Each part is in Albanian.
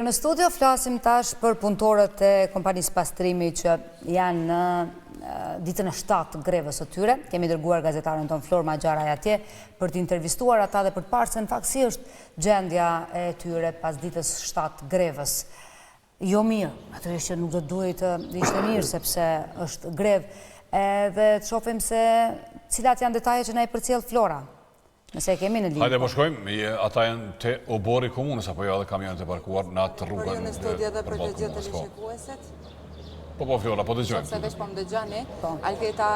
Në studio flasim tash për punëtorët e kompanisë pastrimi që janë në ditën e 7 grevës së tyre. Kemi dërguar gazetaren ton Flor Magjaraj atje për të intervistuar ata dhe për të parë se në fakt si është gjendja e tyre pas ditës 7 grevës. Jo mirë, natyrisht që nuk do duhet të ishte mirë sepse është grevë, dhe të shohim se cilat janë detajet që na i përcjell Flora. Nëse kemi në lidhje. Hajde po shkojmë, ata janë te obori komunës apo jo edhe kamionet e parkuar në atë rrugën. Por ju në studio dhe përgjigjet të shikuesit? Po Flora, po dëgjojmë. Se veç po më dëgjoni, Alketa,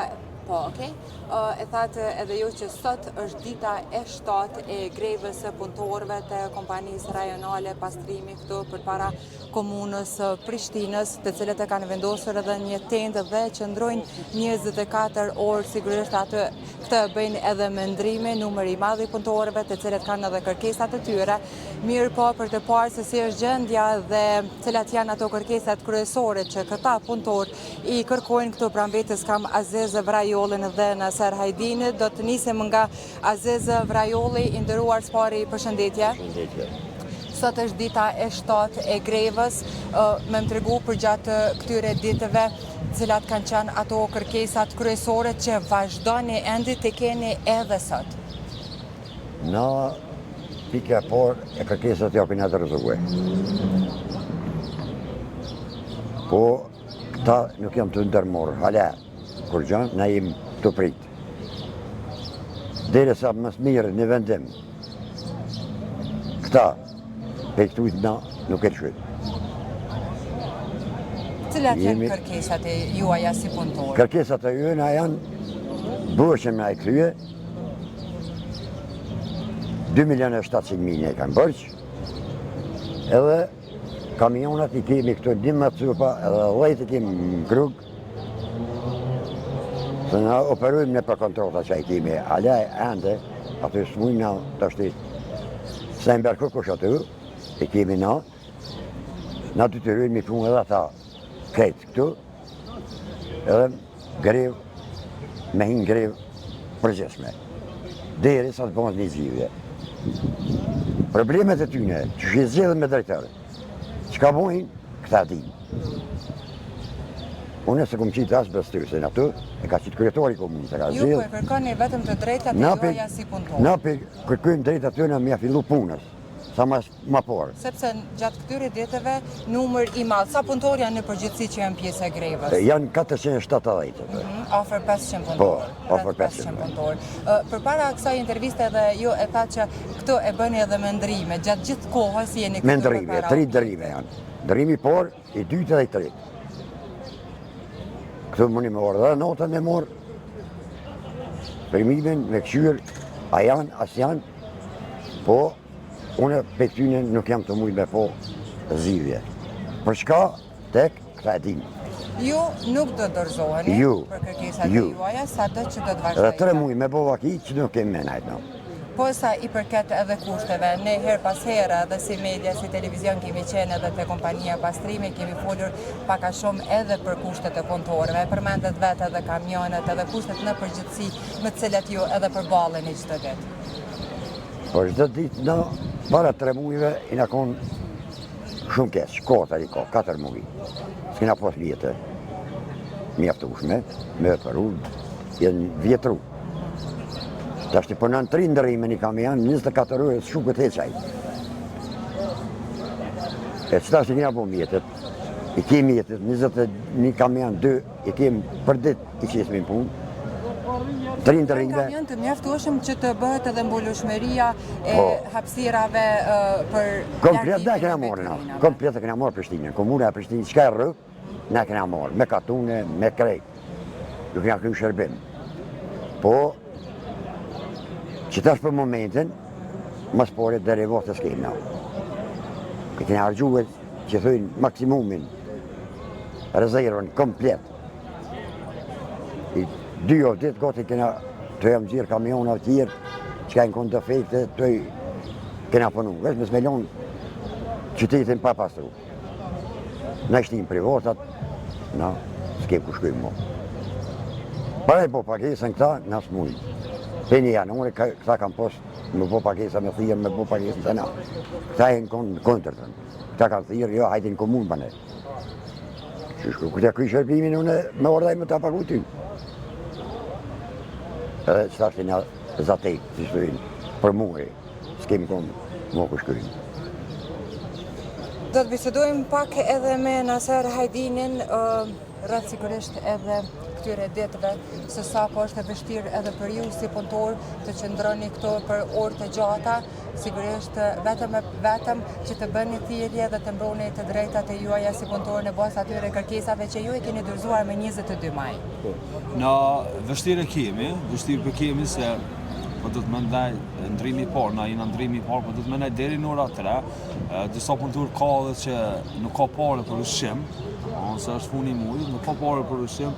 po, okej. E thatë edhe ju që sot është dita e 7 e grevës së punëtorëve të kompanisë rajonale pastrimi këtu përpara komunës Prishtinës, të cilët e kanë vendosur edhe një tendë dhe qëndrojnë 24 orë, sigurisht atë këtë bëjnë edhe me ndrime, numër i madh i punëtorëve të cilët kanë edhe kërkesat e tyre. Mirë po për të parë se si është gjendja dhe cilat janë ato kërkesat kryesore që këta punëtorë i kërkojnë këtu pranë vetes kam Aziz Vrajolin dhe Naser Hajdinit. Do të nisim nga Aziz Vrajoli, i nderuar Spari, përshëndetje. Sot është dita e 7 e grevës, me më tregu për gjatë këtyre ditëve cilat kanë qenë ato kërkesat kryesore që vazhdoni ende të keni edhe sot. Na pika e parë e kërkesat japin atë rrezullue. Po këta nuk jam të ndërmorë, hala kur gjanë na jem të prit. Derisa mësë mirë në vendim, këta pejtujt na nuk e të shqyt. Cilat janë kërkesat e juaja si punëtorë? Kërkesat e juaja janë bërshëm na e krye, 2.700.000 e kanë bërq, edhe kamionat i kemi këto 12 cupa, edhe 10 i kemi në krug, se na operujmë në për kontrota që i kemi, ala e ende, atë smujnë na të ashtit, se në berkur kush aty, i kemi na dytyrujnë mi punë edhe ata krejtë këtu, edhe grev, me hinë grev përgjeshme, deri sa të bëndë një zgjidhje. Problemet e tyne, që shqe zgjidhën me drejtore, që ka bojnë, këta din. Unë se kom qitë asë bëstyrë, se në atë e ka qitë kryetori komunës, e ka zgjidhë. Ju po e kërkoni vetëm të drejtat e juaja si punëtorë? Na për kërkojmë drejtat tyne me ja fillu punës, sa ma porë. Sepse gjatë këtyre ditëve numër i madh, sa punëtorë janë në përgjithësi që janë pjesë e grevës? Janë 470. Afër 500 punëtorë. Po, afër 500 punëtorë. Përpara kësaj interviste edhe ju e tha që këtu e bëni edhe me ndrime, gjatë gjithë kohës jeni këtu. Me ndrime, 3 ndrime janë. Ndrimi por, i 2 dhe i 3. Këtu mëni me orë dhe notën me morë, përmimin me këshyrë, a janë, as janë, po unë për tyne nuk jam të mujtë me po zgjidhje. Për shka, tek, këta e din. Ju nuk do dorëzoheni për kërkesat e juaja, sa do që do të vazhdojnë. Edhe 3 mujtë me bo vaki që nuk kemi menajt në. Po sa i përket edhe kushteve, ne her pas herë edhe si media, si televizion kemi qenë edhe të kompania pastrimi, kemi folur paka shumë edhe për kushtet e punëtorëve, përmendet vetë edhe kamionet edhe kushtet në përgjithësi me cilat ju edhe përballeni çdo ditë. Po çdo ditë në para 3 mujve i na konë shumë keq, kota i ka, 4 muj. S'kena pas vjetë, mjaftueshme, me të rrugë, jenë vjetru. Ta shti përnën 3 ndërime një kamion, 24 orë shukët heqaj. E qëta që kena bo mjetët, i kemi mjetët, 21 kamion, 2, i kemi për dit i qesmin punë. 3 ndërime. Kamion të mjaftueshëm që të bëhet edhe mbulueshmëria e hapësirave për komplet da kena morë na, komplet e kena morë Prishtinën. Komuna e Prishtinën, qka e rrëp, na kena morë, me katune, me krejt. Ju kena kry shërbim. Po, që tash për momentin, mas pore derivat të s'kemi na. Kena hargjuhet që thujnë maksimumin, rezervën komplet. I 2 o ditë gati kena të jam gjirë kamionat tjerë, që ka në kënë defekte, të kena punu. Vesh me s'melion qytetin pa pastru. Na ishtim privatat, na s'kem ku shkujmë mo. Para e po pakesën këta, na s'mujnë. Peni janë, këta kam posë me po pagesa me thirrë, me po pagesa se na. Këta e në kontërtën. Këta kanë thirrë, jo, hajde në komunë për ne. Këta këj shërbimin unë me ordaj me ta pagu ty. Edhe që ashtë një zatek, si shtojnë, për muhe, s'kemi konë më këshkërinë. Do të bisedojmë pak edhe me Naser Hajdinin, rreth sigurisht edhe këtyre ditëve, se sa po është e vështirë edhe për ju si punëtor të qëndroni këto për orë të gjata, sigurisht vetëm që të bëni thirrje dhe të mbroni të drejtat e juaja si punëtor në bazë atyre kërkesave që ju e keni dorëzuar me 22 maj. Na vështirë kemi se po do të më ndaj ndrimi i parë, na jena ndrimi i parë, po do të më ndaj deri në ora 3. Disa punëtor ka edhe që nuk ka parë për ushqim, ose është funi i muajit, nuk ka parë për ushqim,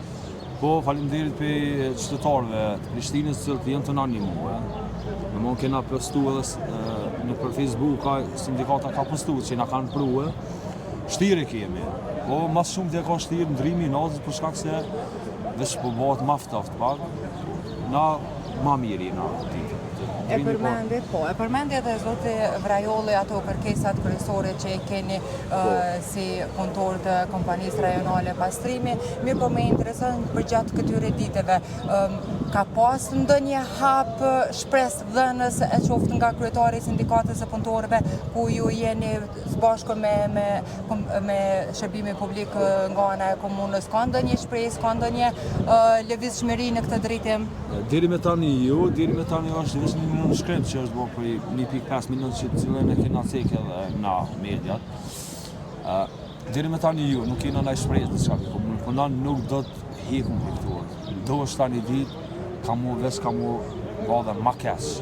po faleminderit pe qytetarëve të Prishtinës që janë të na ndihmuar. Më kena postu edhe në për Facebook, sindikata ka postu që na kanë pruar. Vështirë kemi. Po mas shumë të ka vështirë ndrimi i natës për shkak se veç po bëhet më ftoft pak. Na ma mirë na. E përmendi edhe zoti Vrajolli ato kërkesat kryesore që i keni si punëtor të kompanisë rajonale pastrimi, mirë po me intereson për gjatë këtyre ditëve. Ka pas ndonjë hap shpresë dhënës e qoftë nga kryetari i sindikatës së punëtorëve ku ju jeni së bashku me shërbimi publik nga ana e komunës, ka ndonjë shpresë, ka ndonjë lëvizshmëri në këtë drejtim? Deri me tani është vetëm 1 milion shkrim që është bërë për 1.5 milion që cilën e kena cekë edhe na mediat. Deri me tani nuk kena ndaj shpresë në çka komunë, po na nuk do të hiqum këtu. Do është tani ditë ka mu bëdhe ma kesh,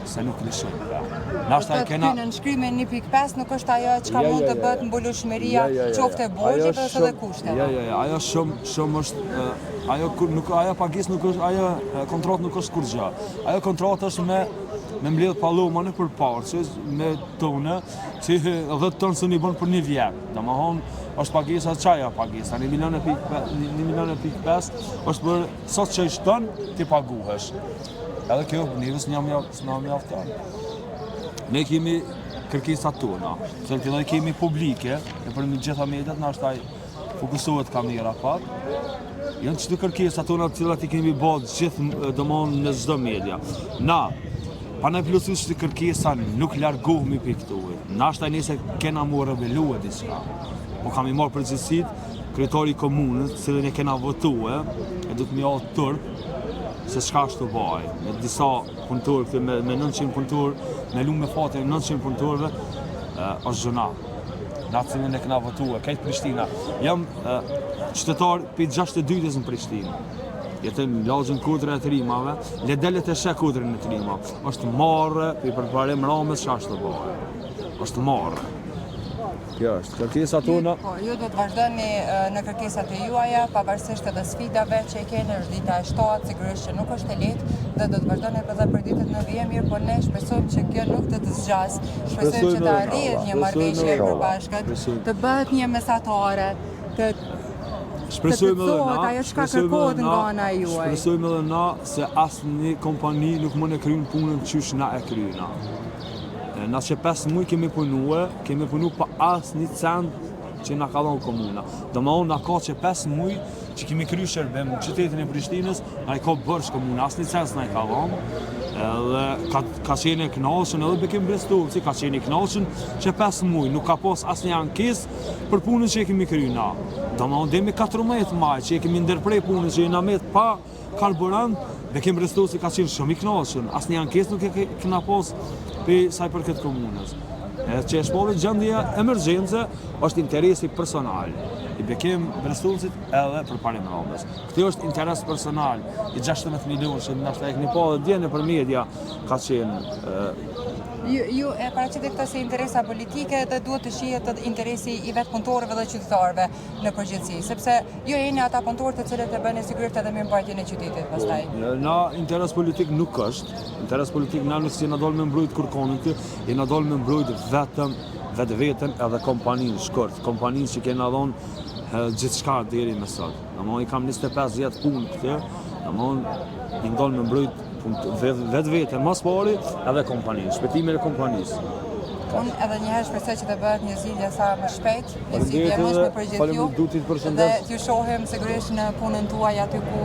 se nuk lëshojnë. Nashta kena në nënshkrime 1.5 nuk është ajo çka mund të bëhet mbulueshmëria qoftë e borxheve ose edhe kushteve. Ajo shumë është ajo pagesë nuk është, ajo kontratë nuk është kur gjë. Ajo kontratë është me mbledh palloma në përparësi me tonë që 10 tonë së një bënë për 1 vjet. Domethënë është pagesa çaja pagesa, 1 milion e pikë 5 është për sot që është tonë ti paguhesh. Edhe kjo nivës s'na mjafton. Ne kemi kërkesat tona, që ne kemi publike, e për gjitha mediat na është fokusohet kamera pak. Janë çdo kërkesat tona të cilat i kemi bërë gjithë domon në çdo media. Na pa ne plotësisht që kërkesa nuk largohemi për këtu. Na është nëse kena mu rebeluar diçka. Po kam i marrë përgjegjësitë kryetari i komunës, cilën e kena votuar, e do të më jap turp se çka është të bëj. Me disa punëtorë me 900 punëtorë, me lumë fatë 900 punëtorëve është gjëna. Na cilën e kena votuar, këtë Prishtina. Jam qytetar për 62-s në Prishtinë. Jetën lagjën kodra e trimave, le delet e shek kodrën e trima. Është marrë për përparim ramës që është të bëjë. Është marrë. Kjo është kërkesa tona. Ju do të vazhdoni në kërkesat e juaja, pavarësisht edhe sfidave që i keni, është dita e 7, sigurisht që nuk është e lehtë, dhe do të vazhdoni edhe për ditët në vijim, mirë, por ne shpresojmë që kjo nuk të zgjas. Shpresojmë që të arrihet një marrëveshje e përbashkët, të bëhet një mesatare, të thotë ajo çka kërkohet nga ana e juaj. Shpresojmë edhe na se asnjë kompani nuk mund të kryejë punën çysh na e kryejna. Na që 5 muaj kemi punu pa asnjë cent që na ka dhënë komuna. Domethënë na ka që 5 muaj që kemi kryer shërbim në qytetin e Prishtinës, ai ka bërsh komuna, asnjë cent na ka dhënë. Edhe ka qenë e kënaqur edhe bekim Brestovici, ka qenë i kënaqur që 5 muaj nuk ka pas asnjë ankesë për punën që kemi kryer na. Domethënë deri me 14 maj që kemi ndërprer punën që na met pa karburant, bekim Brestovici ka qenë shumë i kënaqur. Asnjë ankesë nuk e kena pas për saj për këtë komunës. Që e shpove gjendje emergjence është interesi personal i bekim Brestovicit edhe për parim ramës. Këtë është interes personal i 16 milion që nështë e këni po dhe djene për media ka qenë. Ju e paraqitni këtë si interesa politike dhe duhet të shihet edhe interesi i vetë punëtorëve dhe qytetarëve në përgjithësi, sepse ju jeni ata punëtorë të cilët e bëni sigurisht edhe mirëmbajtjen e qytetit pastaj. Na interes politik nuk është. Interes politik na nuk jena dalë me mbrojt kërkonin të, jena dalë me mbrojt vetëm vetën edhe kompaninë shkurt, kompaninë që kena dhonë gjithçka deri më sot. Domethënë i kam 25 vjet punë këtë, domethënë i ndal me mbrojt vetë vetën, mas pari edhe kompanisë, shpejtimin e kompanisë. Unë edhe njëherë shpresoj që të bëhet një zgjidhje sa më shpejt, një zgjidhje më shme për gjithë ju, dhe t'ju shohim sigurisht në punën tuaj aty ku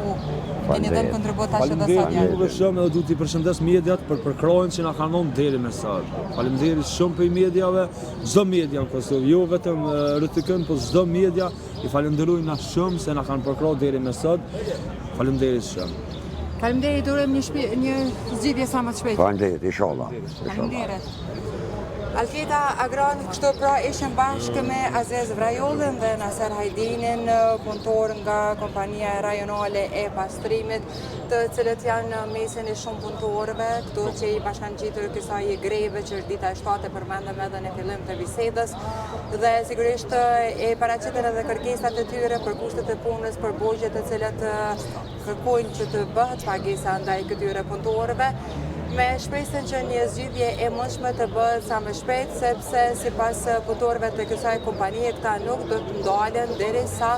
keni dhënë kontribut tash edhe sot janë. Juve shumë edhe du t'i përshëndes mediat për përkrojnë që na kanon deri me sot. Faleminderit shumë për mediave, çdo media në Kosovë, jo vetëm RTK, po çdo media i falenderojnë na shumë se na kanë përkrojnë deri me sot. Faleminderit shumë. Faleminderit, urojmë një zgjidhje sa më të shpejtë. Faleminderit, inshallah. Faleminderit. Alketa Agron, kështu pra ishëm bashkë me Azez Vrajollën dhe Naser Hajdinin, punëtor nga kompania rajonale e pastrimit, të cilët janë në mesin e shumë punëtorëve, këtu që i bashkangjitur kësaj greve që është dita e 7 përmendëm edhe në fillim të bisedës, dhe sigurisht e paraqiten edhe kërkesat e tyre për kushtet e punës, për bogjet të cilat kërkojnë që të bëhet pagesa ndaj këtyre punëtorëve, me shpresën që një zgjidhje e mundshme të bëhet sa më shpejt, sepse sipas punëtorëve të kësaj kompanie këta nuk do të ndalen derisa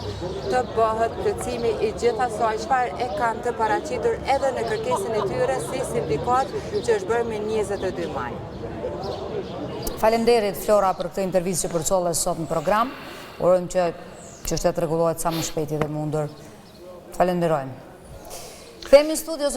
të bëhet plotësimi i gjithë asaj çfarë e kanë të paraqitur edhe në kërkesën e tyre si sindikat që është bërë me 22 maj. Faleminderit Flora për këtë intervistë që përcollet sot në program. Urojmë që çështja të rregullohet sa më shpejt dhe mundur. Falenderojmë. Kthehemi në studio.